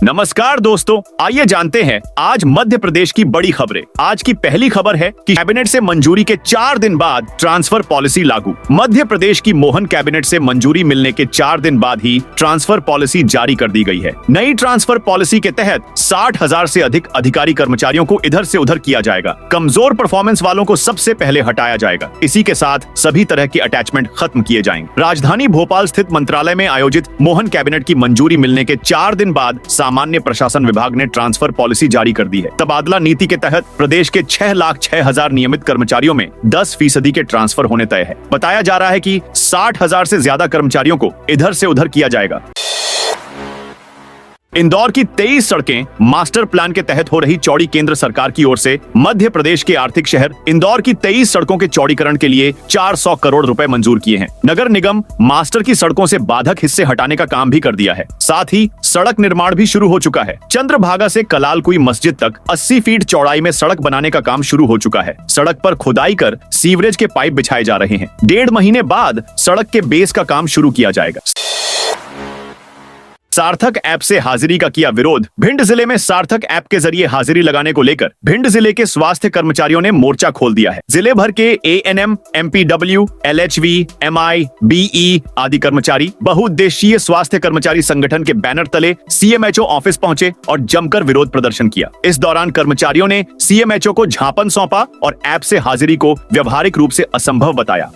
नमस्कार दोस्तों, आइए जानते हैं आज मध्य प्रदेश की बड़ी खबरें। आज की पहली खबर है कि कैबिनेट से मंजूरी के 4 दिन बाद ट्रांसफर पॉलिसी लागू। मध्य प्रदेश की मोहन कैबिनेट से मंजूरी मिलने के 4 दिन बाद ही ट्रांसफर पॉलिसी जारी कर दी गई है। नई ट्रांसफर पॉलिसी के तहत 60,000 से अधिक अधिकारी कर्मचारियों को इधर से उधर किया जाएगा। कमजोर परफॉर्मेंस वालों को सबसे पहले हटाया जाएगा। इसी के साथ सभी तरह के अटैचमेंट खत्म किए जाएंगे। राजधानी भोपाल स्थित मंत्रालय में आयोजित मोहन कैबिनेट की मंजूरी मिलने के 4 दिन बाद सामान्य प्रशासन विभाग ने ट्रांसफर पॉलिसी जारी कर दी है। तबादला नीति के तहत प्रदेश के 6,06,000 नियमित कर्मचारियों में 10% के ट्रांसफर होने तय है। बताया जा रहा है कि 60,000 से ज्यादा कर्मचारियों को इधर से उधर किया जाएगा। इंदौर की 23 सड़कें मास्टर प्लान के तहत हो रही चौड़ी केंद्र सरकार की ओर से मध्य प्रदेश के आर्थिक शहर इंदौर की 23 सड़कों के चौड़ीकरण के लिए 400 करोड़ रुपए मंजूर किए हैं। नगर निगम मास्टर की सड़कों से बाधक हिस्से हटाने का काम भी कर दिया है। साथ ही सड़क निर्माण भी शुरू हो चुका है। चंद्रभागा से कलालकुई मस्जिद तक 80 फीट चौड़ाई में सड़क बनाने का काम शुरू हो चुका है। सड़क पर खुदाई कर सीवरेज के पाइप बिछाए जा रहे हैं। 1.5 महीने बाद सड़क के बेस का काम शुरू किया जाएगा। सार्थक ऐप से हाजिरी का किया विरोध। भिंड जिले में सार्थक ऐप के जरिए हाजिरी लगाने को लेकर भिंड जिले के स्वास्थ्य कर्मचारियों ने मोर्चा खोल दिया है। जिले भर के ANM, MPW, LHV, MI, BE आदि कर्मचारी बहुउद्देशीय स्वास्थ्य कर्मचारी संगठन के बैनर तले CMHO ऑफिस पहुंचे और जमकर विरोध प्रदर्शन किया। इस दौरान कर्मचारियों ने CMHO को झापन सौंपा और ऐप से हाजिरी को व्यवहारिक रूप से असंभव बताया।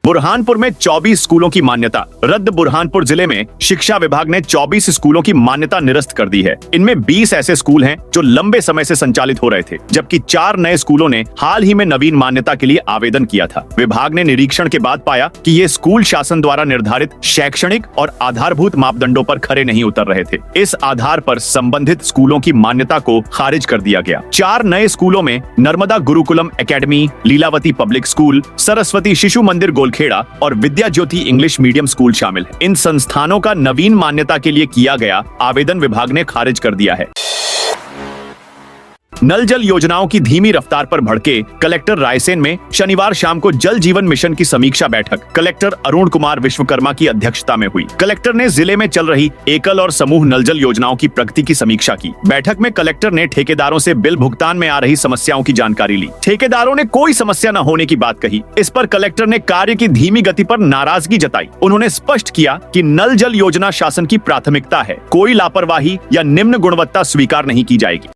बुरहानपुर में 24 स्कूलों की मान्यता रद्द। बुरहानपुर जिले में शिक्षा विभाग ने 24 स्कूलों की मान्यता निरस्त कर दी है। इनमें 20 ऐसे स्कूल हैं जो लंबे समय से संचालित हो रहे थे, जबकि 4 नए स्कूलों ने हाल ही में नवीन मान्यता के लिए आवेदन किया था। विभाग ने निरीक्षण के बाद पाया कि ये स्कूल शासन द्वारा निर्धारित शैक्षणिक और आधारभूत मापदंडों पर खरे नहीं उतर रहे थे। इस आधार पर संबंधित स्कूलों की मान्यता को खारिज कर दिया गया। 4 नए स्कूलों में Narmada Gurukulam academy, Lilavati public school, Saraswati Shishu Mandir Kheda और Vidya Jyoti English medium school शामिल है। इन संस्थानों का नवीन मान्यता के लिए किया गया आवेदन विभाग ने खारिज कर दिया है। नल जल योजनाओं की धीमी रफ्तार पर भड़के कलेक्टर रायसेन में शनिवार शाम को जल जीवन मिशन की समीक्षा बैठक कलेक्टर अरुण कुमार विश्वकर्मा की अध्यक्षता में हुई। कलेक्टर ने जिले में चल रही एकल और समूह नल जल योजनाओं की प्रगति की समीक्षा की। बैठक में कलेक्टर ने ठेकेदारों से बिल भुगतान में आ रही समस्याओं की जानकारी ली। ठेकेदारों ने कोई समस्या न होने की बात कही। इस पर कलेक्टर ने कार्य की धीमी गति पर नाराजगी जताई। उन्होंने स्पष्ट किया कि नल जल योजना शासन की प्राथमिकता है। कोई लापरवाही या निम्न गुणवत्ता स्वीकार नहीं की जाएगी।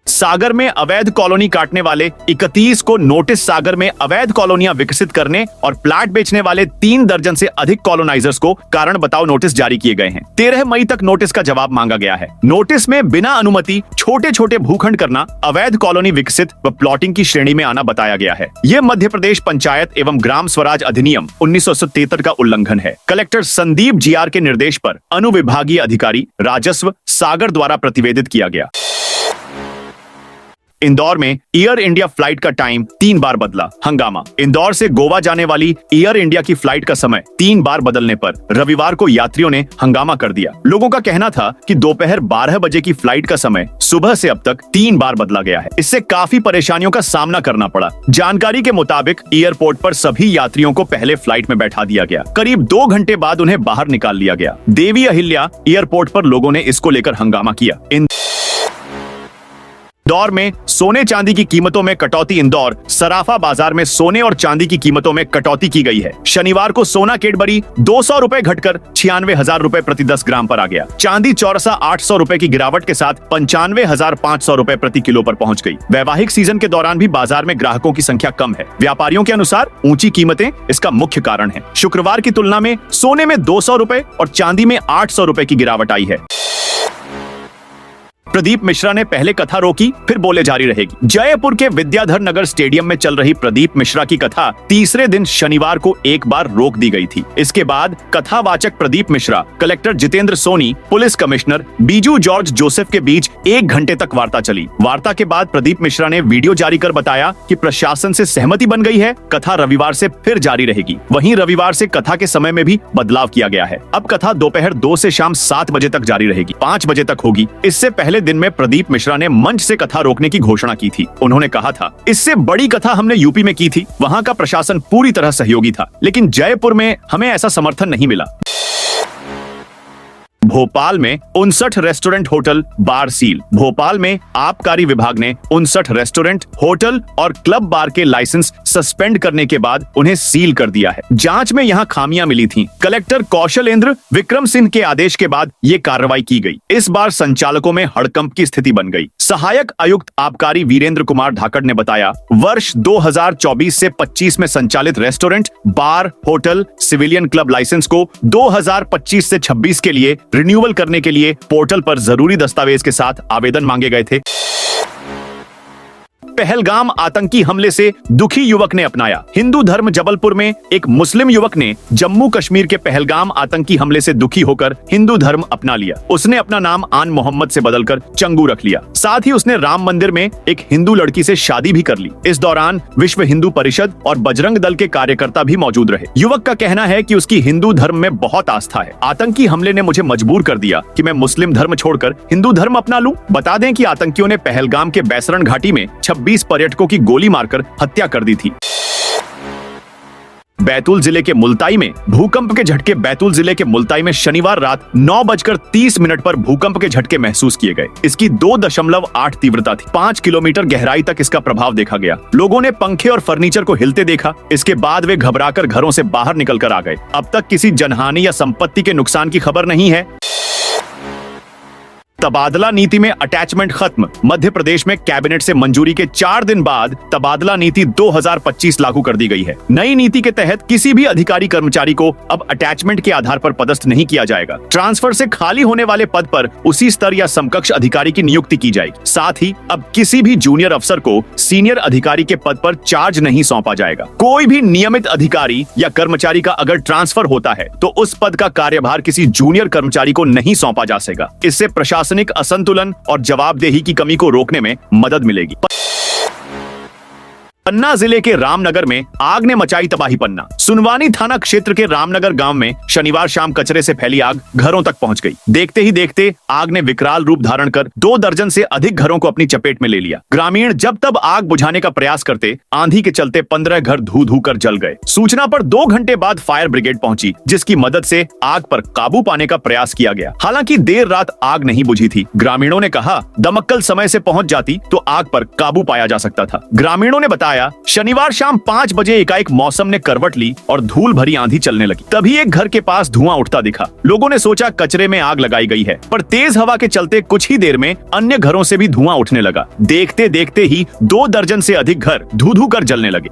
सागर में अवैध कॉलोनी काटने वाले 31 को नोटिस। सागर में अवैध कॉलोनियां विकसित करने और प्लाट बेचने वाले 3 दर्जन से अधिक कॉलोनाइजर्स को कारण बताओ नोटिस जारी किए गए हैं। 13 मई तक नोटिस का जवाब मांगा गया है। नोटिस में बिना अनुमति छोटे छोटे भूखंड करना, अवैध कॉलोनी विकसित व प्लॉटिंग की श्रेणी में आना बताया गया है। यह मध्य प्रदेश पंचायत एवं ग्राम स्वराज अधिनियम 1973 का उल्लंघन है। कलेक्टर संदीप GR के निर्देश पर अनुविभागीय अधिकारी राजस्व सागर द्वारा प्रतिवेदित किया गया। इंदौर में एयर इंडिया फ्लाइट का टाइम 3 बार बदला, हंगामा। इंदौर से गोवा जाने वाली एयर इंडिया की फ्लाइट का समय 3 बार बदलने पर रविवार को यात्रियों ने हंगामा कर दिया। लोगों का कहना था कि दोपहर 12 बजे की फ्लाइट का समय सुबह से अब तक 3 बार बदला गया है। इससे काफी परेशानियों का सामना करना पड़ा। जानकारी के मुताबिक एयरपोर्ट पर सभी यात्रियों को पहले फ्लाइट में बैठा दिया गया। करीब 2 घंटे बाद उन्हें बाहर निकाल लिया गया। देवी अहिल्या एयरपोर्ट पर लोगों ने इसको लेकर हंगामा किया। इंदौर में सोने चांदी की कीमतों में कटौती। इंदौर सराफा बाजार में सोने और चांदी की कीमतों में कटौती की गई है। शनिवार को सोना कैडबरी 200 रुपए घटकर 96,000 रुपए प्रति 10 ग्राम पर आ गया। चांदी चौरसा 800 रुपए की गिरावट के साथ 95,500 रुपए प्रति किलो पर पहुंच गई। वैवाहिक सीजन के दौरान भी बाजार में ग्राहकों की संख्या कम है। व्यापारियों के अनुसार ऊंची कीमतें इसका मुख्य कारण है। शुक्रवार की तुलना में सोने में 200 रुपए और चांदी में 800 रुपए की गिरावट आई है। प्रदीप मिश्रा ने पहले कथा रोकी, फिर बोले जारी रहेगी। जयपुर के विद्याधर नगर स्टेडियम में चल रही प्रदीप मिश्रा की कथा तीसरे दिन शनिवार को एक बार रोक दी गई थी। इसके बाद कथावाचक Pradeep Mishra, collector Jitendra Soni, police commissioner Biju George Joseph के बीच 1 घंटे तक वार्ता चली। वार्ता के बाद प्रदीप मिश्रा ने वीडियो जारी कर बताया कि प्रशासन से सहमति बन गई है। कथा रविवार से फिर जारी रहेगी। वहीं रविवार से कथा के समय में भी बदलाव किया गया है। अब कथा दोपहर 2 से शाम 7 बजे तक जारी रहेगी। 5 बजे तक होगी। इससे पहले दिन में प्रदीप मिश्रा ने मंच से कथा रोकने की घोषणा की थी। उन्होंने कहा था, इससे बड़ी कथा हमने यूपी में की थी, वहां का प्रशासन पूरी तरह सहयोगी था, लेकिन जयपुर में हमें ऐसा समर्थन नहीं मिला। भोपाल में 59 रेस्टोरेंट, होटल, बार सील। भोपाल में आबकारी विभाग ने 59 रेस्टोरेंट, होटल और क्लब बार के लाइसेंस सस्पेंड करने के बाद उन्हें सील कर दिया है। जांच में यहां खामियां मिली थीं। कलेक्टर कौशलेंद्र विक्रम सिंह के आदेश के बाद ये कार्रवाई की गई। इस बार संचालकों में हड़कंप की स्थिति बन गई। सहायक आयुक्त आबकारी वीरेंद्र कुमार धाकड़ ने बताया, वर्ष 2024 से 25 में संचालित रेस्टोरेंट, बार, होटल, सिविलियन क्लब लाइसेंस को 2025 से 26 के लिए रिन्यूअल करने के लिए पोर्टल पर जरूरी दस्तावेज के साथ आवेदन मांगे गए थे। पहलगाम आतंकी हमले से दुखी युवक ने अपनाया हिंदू धर्म। जबलपुर में एक मुस्लिम युवक ने जम्मू कश्मीर के पहलगाम आतंकी हमले से दुखी होकर हिंदू धर्म अपना लिया। उसने अपना नाम आन मोहम्मद से बदलकर चंगू रख लिया। साथ ही उसने राम मंदिर में एक हिंदू लड़की से शादी भी कर ली। इस दौरान विश्व हिंदू परिषद और बजरंग दल के कार्यकर्ता भी मौजूद रहे। युवक का कहना है कि उसकी हिंदू धर्म में बहुत आस्था है। आतंकी हमले ने मुझे मजबूर कर दिया कि मैं मुस्लिम धर्म छोड़कर हिंदू धर्म अपना लूं। बता दें कि आतंकियों ने पहलगाम के बैसरण घाटी में 26 पर्यटकों की गोली मारकर हत्या कर दी थी। बैतूल जिले के मुल्ताई में भूकंप के झटके। बैतूल जिले के मुल्ताई में शनिवार रात 9:30 पर भूकंप के झटके महसूस किए गए। इसकी 2.8 तीव्रता थी। 5 किलोमीटर गहराई तक इसका प्रभाव देखा गया। लोगों ने पंखे और फर्नीचर को हिलते देखा। इसके बाद वे घबराकर घरों से बाहर निकलकर आ गए। अब तक किसी जनहानि या संपत्ति के नुकसान की खबर नहीं है। तबादला नीति में अटैचमेंट खत्म। मध्य प्रदेश में कैबिनेट से मंजूरी के 4 दिन बाद तबादला नीति 2025 लागू कर दी गई है। नई नीति के तहत किसी भी अधिकारी कर्मचारी को अब अटैचमेंट के आधार पर पदस्थ नहीं किया जाएगा। ट्रांसफर से खाली होने वाले पद पर उसी स्तर या समकक्ष अधिकारी की नियुक्ति की जाएगी। साथ ही अब किसी भी जूनियर अफसर को सीनियर अधिकारी के पद पर चार्ज नहीं सौंपा जाएगा। कोई भी नियमित अधिकारी या कर्मचारी का अगर ट्रांसफर होता है तो उस पद का कार्यभार किसी जूनियर कर्मचारी को नहीं सौंपा जा सकेगा। इससे प्रशासनिक असंतुलन और जवाबदेही की कमी को रोकने में मदद मिलेगी। पन्ना जिले के रामनगर में आग ने मचाई तबाही। पन्ना सुनवानी थाना क्षेत्र के रामनगर गांव में शनिवार शाम कचरे से फैली आग घरों तक पहुंच गई। देखते ही देखते आग ने विकराल रूप धारण कर 2 दर्जन से अधिक घरों को अपनी चपेट में ले लिया। ग्रामीण जब तब आग बुझाने का प्रयास करते, आंधी के चलते 15 घर धू धू कर जल गए। सूचना पर 2 घंटे बाद फायर ब्रिगेड पहुंची, जिसकी मदद से आग पर काबू पाने का प्रयास किया गया। हालांकि देर रात आग नहीं बुझी थी। ग्रामीणों ने कहा, दमकल समय से पहुंच जाती तो आग पर काबू पाया जा सकता था। ग्रामीणों ने बताया, शनिवार शाम 5 बजे एकाएक मौसम ने करवट ली और धूल भरी आंधी चलने लगी। तभी एक घर के पास धुआं उठता दिखा। लोगों ने सोचा कचरे में आग लगाई गई है, पर तेज हवा के चलते कुछ ही देर में अन्य घरों से भी धुआं उठने लगा। देखते देखते ही 2 दर्जन से अधिक घर धू धू कर जलने लगे।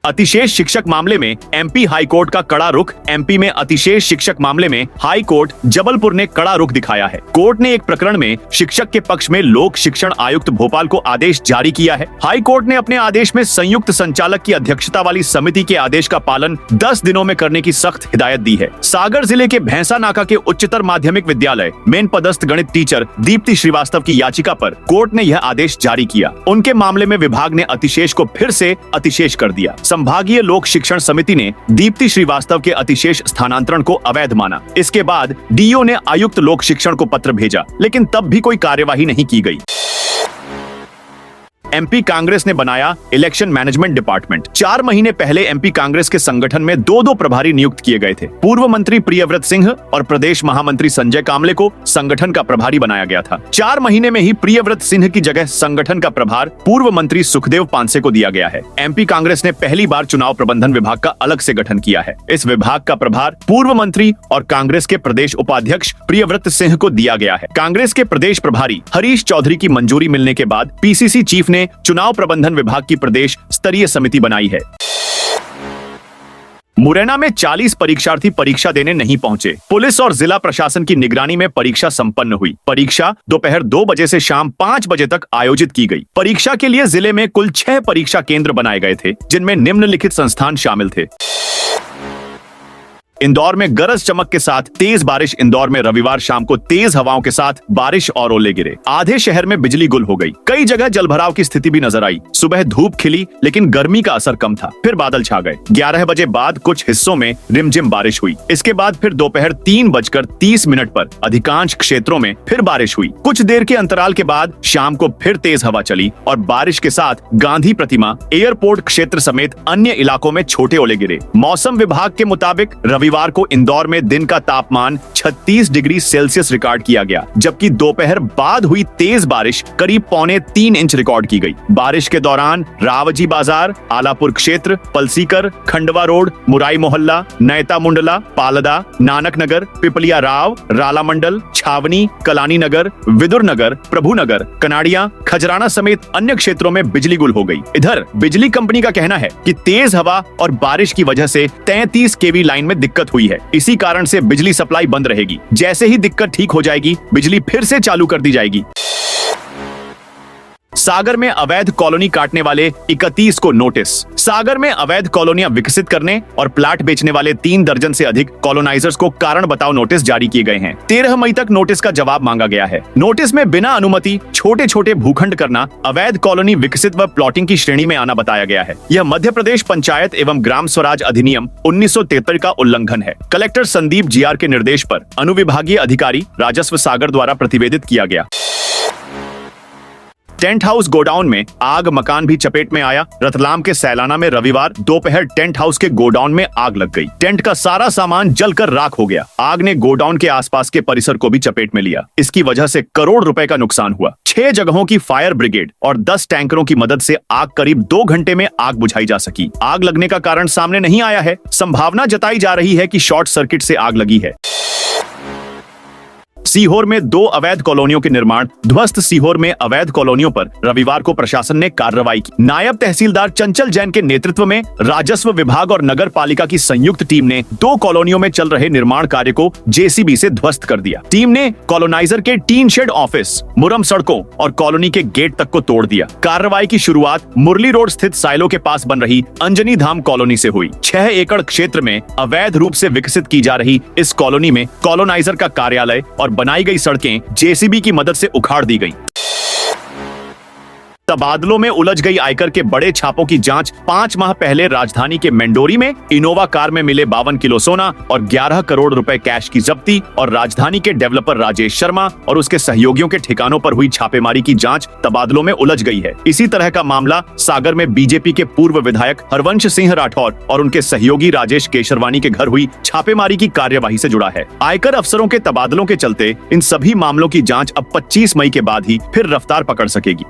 अतिशेष शिक्षक मामले में एमपी हाई कोर्ट का कड़ा रुख। एमपी में अतिशेष शिक्षक मामले में हाई कोर्ट जबलपुर ने कड़ा रुख दिखाया है। कोर्ट ने एक प्रकरण में शिक्षक के पक्ष में लोक शिक्षण आयुक्त भोपाल को आदेश जारी किया है। हाई कोर्ट ने अपने आदेश में संयुक्त संचालक की अध्यक्षता वाली समिति के आदेश का पालन 10 दिनों में करने की सख्त हिदायत दी है। सागर जिले के भैंसा नाका के उच्चतर माध्यमिक विद्यालय मेन पदस्थ गणित टीचर दीप्ति श्रीवास्तव की याचिका पर कोर्ट ने यह आदेश जारी किया। उनके मामले में विभाग ने अतिशेष को फिर से अतिशेष कर दिया। संभागीय लोक शिक्षण समिति ने दीप्ति श्रीवास्तव के अतिशेष स्थानांतरण को अवैध माना। इसके बाद डीओ ने आयुक्त लोक शिक्षण को पत्र भेजा, लेकिन तब भी कोई कार्यवाही नहीं की गई। एमपी कांग्रेस ने बनाया इलेक्शन मैनेजमेंट डिपार्टमेंट। 4 महीने पहले एमपी कांग्रेस के संगठन में 2 प्रभारी नियुक्त किए गए थे। पूर्व मंत्री प्रियव्रत सिंह और प्रदेश महामंत्री संजय कामले को संगठन का प्रभारी बनाया गया था। 4 महीने में ही प्रियव्रत सिंह की जगह संगठन का प्रभार पूर्व मंत्री सुखदेव पांसे को दिया गया है। एमपी कांग्रेस ने पहली बार चुनाव प्रबंधन विभाग का अलग से गठन किया है। इस विभाग का प्रभार पूर्व मंत्री और कांग्रेस के प्रदेश उपाध्यक्ष प्रियव्रत सिंह को दिया गया है। कांग्रेस के प्रदेश प्रभारी हरीश चौधरी की मंजूरी मिलने के बाद पीसीसी चीफ ने चुनाव प्रबंधन विभाग की प्रदेश स्तरीय समिति बनाई है। मुरैना में 40 परीक्षार्थी परीक्षा देने नहीं पहुंचे। पुलिस और जिला प्रशासन की निगरानी में परीक्षा संपन्न हुई। परीक्षा दोपहर 2 बजे से शाम 5 बजे तक आयोजित की गई। परीक्षा के लिए जिले में कुल 6 परीक्षा केंद्र बनाए गए थे, जिनमें निम्नलिखित संस्थान शामिल थे। इंदौर में गरज चमक के साथ तेज बारिश। इंदौर में रविवार शाम को तेज हवाओं के साथ बारिश और ओले गिरे। आधे शहर में बिजली गुल हो गई। कई जगह जलभराव की स्थिति भी नजर आई। सुबह धूप खिली, लेकिन गर्मी का असर कम था। फिर बादल छा गए। 11 बजे बाद कुछ हिस्सों में रिमझिम बारिश हुई। इसके बाद फिर दोपहर 3:30 पर अधिकांश क्षेत्रों में फिर बारिश हुई। कुछ देर के अंतराल के बाद शाम को फिर तेज हवा चली और बारिश के साथ गांधी प्रतिमा, एयरपोर्ट क्षेत्र समेत अन्य इलाकों में छोटे ओले गिरे। मौसम विभाग के मुताबिक रविवार रविवार को इंदौर में दिन का तापमान 36 डिग्री सेल्सियस रिकॉर्ड किया गया, जबकि दोपहर बाद हुई तेज बारिश करीब 3.25 इंच रिकॉर्ड की गई। बारिश के दौरान रावजी बाजार, आलापुर क्षेत्र, पलसीकर, खंडवा रोड, मुराई मोहल्ला, नयता मुंडला, पालदा, नानक नगर, पिपलिया राव, राला मंडल, छावनी, कलानी नगर, विदुर नगर, प्रभु नगर, कनाड़िया, खजराना समेत अन्य क्षेत्रों में बिजली गुल हो गई। इधर बिजली कंपनी का कहना है कि तेज हवा और बारिश की वजह से 33 केवी लाइन में दिक्कत हुई है। इसी कारण से बिजली सप्लाई बंद रहेगी। जैसे ही दिक्कत ठीक हो जाएगी, बिजली फिर से चालू कर दी जाएगी। सागर में अवैध कॉलोनी काटने वाले 31 को नोटिस। सागर में अवैध कॉलोनियां विकसित करने और प्लाट बेचने वाले 3 दर्जन से अधिक कॉलोनाइजर्स को कारण बताओ नोटिस जारी किए गए हैं। 13 मई तक नोटिस का जवाब मांगा गया है। नोटिस में बिना अनुमति छोटे छोटे भूखंड करना, अवैध कॉलोनी विकसित व प्लॉटिंग की श्रेणी में आना बताया गया है। यह मध्य प्रदेश पंचायत एवं ग्राम स्वराज अधिनियम 1973 का उल्लंघन है। कलेक्टर संदीप GR के निर्देश पर अनुविभागीय अधिकारी राजस्व सागर द्वारा प्रतिवेदित किया गया। टेंट हाउस गोडाउन में आग, मकान भी चपेट में आया। रतलाम के सैलाना में रविवार दोपहर टेंट हाउस के गोडाउन में आग लग गई। टेंट का सारा सामान जलकर राख हो गया। आग ने गोडाउन के आसपास के परिसर को भी चपेट में लिया। इसकी वजह से करोड़ रुपए का नुकसान हुआ। 6 जगहों की फायर ब्रिगेड और 10 टैंकरों की मदद से आग करीब 2 घंटे में आग बुझाई जा सकी। आग लगने का कारण सामने नहीं आया है। संभावना जताई जा रही है कि शॉर्ट सर्किट से आग लगी है। सीहोर में 2 अवैध कॉलोनियों के निर्माण ध्वस्त। सीहोर में अवैध कॉलोनियों पर रविवार को प्रशासन ने कार्रवाई की। नायब तहसीलदार चंचल जैन के नेतृत्व में राजस्व विभाग और नगर पालिका की संयुक्त टीम ने 2 कॉलोनियों में चल रहे निर्माण कार्य को JCB से ध्वस्त कर दिया। टीम ने कॉलोनाइजर के टीन शेड ऑफिस, मुरम सड़कों और कॉलोनी के गेट तक को तोड़ दिया। कार्रवाई की शुरुआत मुरली रोड स्थित साइलो के पास बन रही अंजनी धाम कॉलोनी से हुई। 6 एकड़ क्षेत्र में अवैध रूप से विकसित की जा रही इस कॉलोनी में कॉलोनाइजर का कार्यालय और बनाई गई सड़कें JCB की मदद से उखाड़ दी गईं। तबादलों में उलझ गई आयकर के बड़े छापों की जांच। 5 माह पहले राजधानी के मेंडोरी में इनोवा कार में मिले 52 किलो सोना और 11 करोड़ रुपए कैश की जब्ती और राजधानी के डेवलपर राजेश शर्मा और उसके सहयोगियों के ठिकानों पर हुई छापेमारी की जांच तबादलों में उलझ गई है। इसी तरह का मामला सागर में बीजेपी के पूर्व विधायक हरवंश सिंह राठौर और उनके सहयोगी राजेश केशरवानी के घर हुई छापेमारी की कार्यवाही से जुड़ा है। आयकर अफसरों के तबादलों के चलते इन सभी मामलों की जांच अब 25 मई के बाद ही फिर रफ्तार पकड़ सकेगी।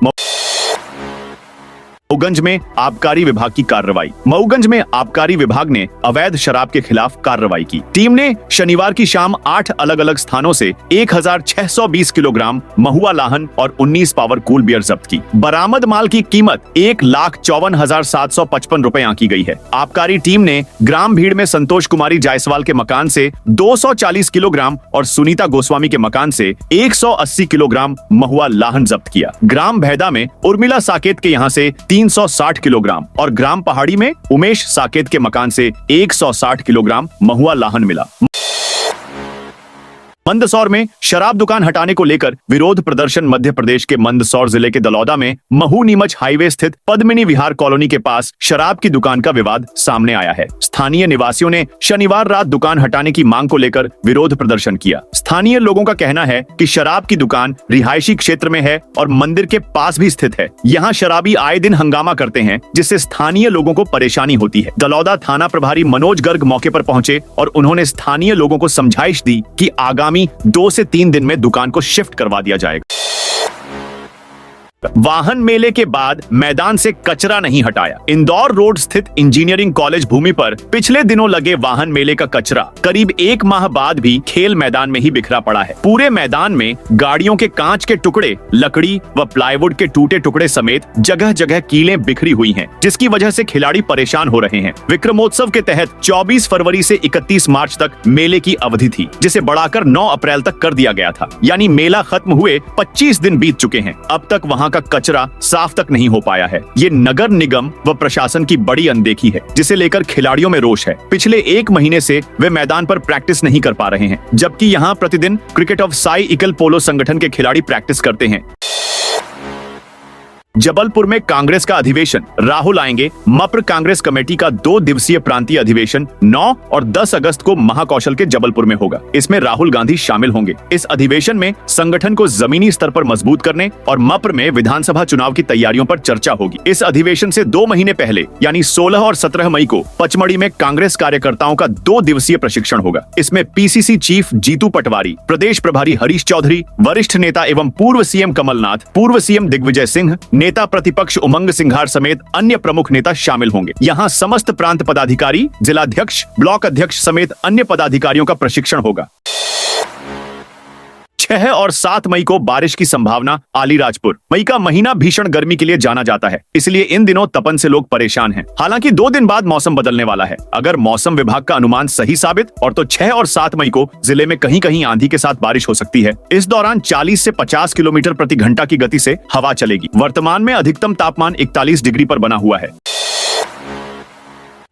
मऊगंज में आबकारी विभाग की कार्रवाई। मऊगंज में आबकारी विभाग ने अवैध शराब के खिलाफ कार्रवाई की। टीम ने शनिवार की शाम 8 अलग अलग स्थानों से 1620 किलोग्राम महुआ लाहन और 19 पावर कूल बियर जब्त की। बरामद माल की कीमत 1,54,755 रुपए आंकी गई है। आबकारी टीम ने ग्राम भीड़ में संतोष कुमारी जायसवाल के मकान से 240 किलोग्राम और सुनीता गोस्वामी के मकान से 180 किलोग्राम महुआ लाहन जब्त किया। ग्राम भैदा में उर्मिला साकेत के यहाँ से 360 किलोग्राम और ग्राम पहाड़ी में उमेश साकेत के मकान से 160 किलोग्राम महुआ लाहन मिला। मंदसौर में शराब दुकान हटाने को लेकर विरोध प्रदर्शन। मध्य प्रदेश के मंदसौर जिले के दलौदा में महू नीमच हाईवे स्थित पद्मिनी विहार कॉलोनी के पास शराब की दुकान का विवाद सामने आया है। स्थानीय निवासियों ने शनिवार रात दुकान हटाने की मांग को लेकर विरोध प्रदर्शन किया। स्थानीय लोगों का कहना है कि शराब की दुकान रिहायशी क्षेत्र में है और मंदिर के पास भी स्थित है। यहाँ शराबी आए दिन हंगामा करते हैं, जिससे स्थानीय लोगों को परेशानी होती है। दलौदा थाना प्रभारी मनोज गर्ग मौके पर पहुंचे और उन्होंने स्थानीय लोगों को समझाइश दी कि आगामी 2 से 3 दिन में दुकान को शिफ्ट करवा दिया जाएगा। वाहन मेले के बाद मैदान से कचरा नहीं हटाया। इंदौर रोड स्थित इंजीनियरिंग कॉलेज भूमि पर पिछले दिनों लगे वाहन मेले का कचरा करीब 1 माह बाद भी खेल मैदान में ही बिखरा पड़ा है। पूरे मैदान में गाड़ियों के कांच के टुकड़े, लकड़ी व प्लाईवुड के टूटे टुकड़े समेत जगह जगह कीलें बिखरी हुई हैं, जिसकी वजह से खिलाड़ी परेशान हो रहे हैं। विक्रमोत्सव के तहत 24 फरवरी से 31 मार्च तक मेले की अवधि थी, जिसे बढ़ाकर 9 अप्रैल तक कर दिया गया था। यानी मेला खत्म हुए 25 दिन बीत चुके हैं, अब तक वहां का कचरा साफ तक नहीं हो पाया है। ये नगर निगम व प्रशासन की बड़ी अनदेखी है, जिसे लेकर खिलाड़ियों में रोष है। पिछले 1 महीने से वे मैदान पर प्रैक्टिस नहीं कर पा रहे हैं, जबकि यहाँ प्रतिदिन क्रिकेट ऑफ साई इकल पोलो संगठन के खिलाड़ी प्रैक्टिस करते हैं। जबलपुर में कांग्रेस का अधिवेशन, राहुल आएंगे। मप्र कांग्रेस कमेटी का 2 दिवसीय प्रांतीय अधिवेशन 9 और 10 अगस्त को महाकौशल के जबलपुर में होगा। इसमें राहुल गांधी शामिल होंगे। इस अधिवेशन में संगठन को जमीनी स्तर पर मजबूत करने और मप्र में विधानसभा चुनाव की तैयारियों पर चर्चा होगी। इस अधिवेशन से 2 महीने पहले यानी 16 और 17 मई को पचमढ़ी में कांग्रेस कार्यकर्ताओं का 2 दिवसीय प्रशिक्षण होगा। इसमें पीसीसी चीफ जीतू पटवारी, प्रदेश प्रभारी हरीश चौधरी, वरिष्ठ नेता एवं पूर्व सीएम कमलनाथ, पूर्व सीएम दिग्विजय सिंह, नेता प्रतिपक्ष उमंग सिंघार समेत अन्य प्रमुख नेता शामिल होंगे। यहाँ समस्त प्रांत पदाधिकारी, जिलाध्यक्ष, ब्लॉक अध्यक्ष समेत अन्य पदाधिकारियों का प्रशिक्षण होगा। 6 और 7 मई को बारिश की संभावना, अलीराजपुर। मई का महीना भीषण गर्मी के लिए जाना जाता है, इसलिए इन दिनों तपन से लोग परेशान हैं। हालांकि 2 दिन बाद मौसम बदलने वाला है। अगर मौसम विभाग का अनुमान सही साबित और तो 6 और 7 मई को जिले में कहीं कहीं आंधी के साथ बारिश हो सकती है। इस दौरान 40 से 50 किलोमीटर प्रति घंटा की गति से हवा चलेगी। वर्तमान में अधिकतम तापमान 41 डिग्री पर बना हुआ है।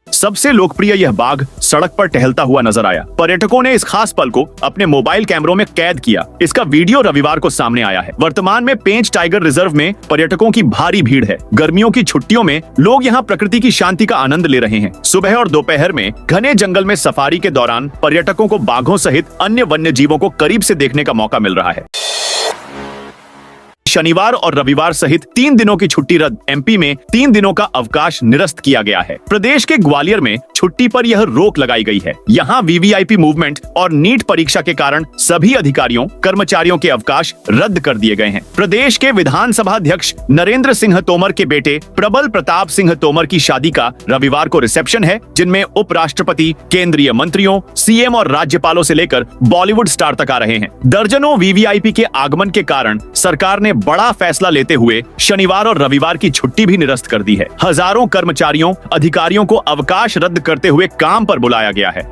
सबसे लोकप्रिय यह बाघ सड़क पर टहलता हुआ नजर आया। पर्यटकों ने इस खास पल को अपने मोबाइल कैमरों में कैद किया। इसका वीडियो रविवार को सामने आया है। वर्तमान में पेंच टाइगर रिजर्व में पर्यटकों की भारी भीड़ है। गर्मियों की छुट्टियों में लोग यहां प्रकृति की शांति का आनंद ले रहे हैं। सुबह और दोपहर में घने जंगल में सफारी के दौरान पर्यटकों को बाघों सहित अन्य वन्य जीवों को करीब से देखने का मौका मिल रहा है। शनिवार और रविवार सहित 3 दिनों की छुट्टी रद्द। एमपी में 3 दिनों का अवकाश निरस्त किया गया है। प्रदेश के ग्वालियर में छुट्टी पर यह रोक लगाई गई है। यहाँ वीवीआईपी मूवमेंट और नीट परीक्षा के कारण सभी अधिकारियों, कर्मचारियों के अवकाश रद्द कर दिए गए हैं। प्रदेश के विधानसभा अध्यक्ष नरेंद्र सिंह तोमर के बेटे प्रबल प्रताप सिंह तोमर की शादी का रविवार को रिसेप्शन है, जिनमें उपराष्ट्रपति, केंद्रीय मंत्रियों, सीएम और राज्यपालों से लेकर बॉलीवुड स्टार तक आ रहे हैं। दर्जनों वीवीआईपी के आगमन के कारण सरकार ने बड़ा फैसला लेते हुए शनिवार और रविवार की छुट्टी भी निरस्त कर दी है। हजारों कर्मचारियों, अधिकारियों को अवकाश रद्द करते हुए काम पर बुलाया गया है।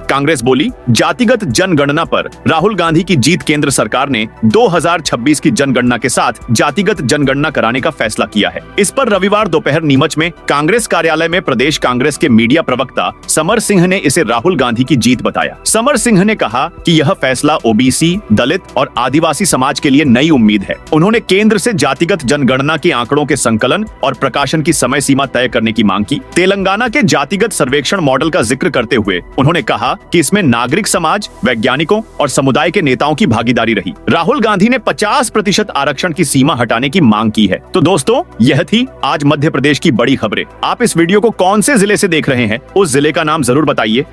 कांग्रेस बोली, जातिगत जनगणना पर राहुल गांधी की जीत। केंद्र सरकार ने 2026 की जनगणना के साथ जातिगत जनगणना कराने का फैसला किया है। इस पर रविवार दोपहर नीमच में कांग्रेस कार्यालय में प्रदेश कांग्रेस के मीडिया प्रवक्ता समर सिंह ने इसे राहुल गांधी की जीत बताया। समर सिंह ने कहा कि यह फैसला ओबीसी, दलित और आदिवासी समाज के लिए नई उम्मीद है। उन्होंने केंद्र से जातिगत जनगणना के आंकड़ों के संकलन और प्रकाशन की समय सीमा तय करने की मांग की। तेलंगाना के जातिगत सर्वेक्षण मॉडल का जिक्र करते हुए उन्होंने कहा कि इसमें नागरिक समाज, वैज्ञानिकों और समुदाय के नेताओं की भागीदारी रही। राहुल गांधी ने 50% आरक्षण की सीमा हटाने की मांग की है। तो दोस्तों, यह थी आज मध्य प्रदेश की बड़ी खबरें। आप इस वीडियो को कौन से जिले से देख रहे हैं, उस जिले का नाम जरूर बताइए।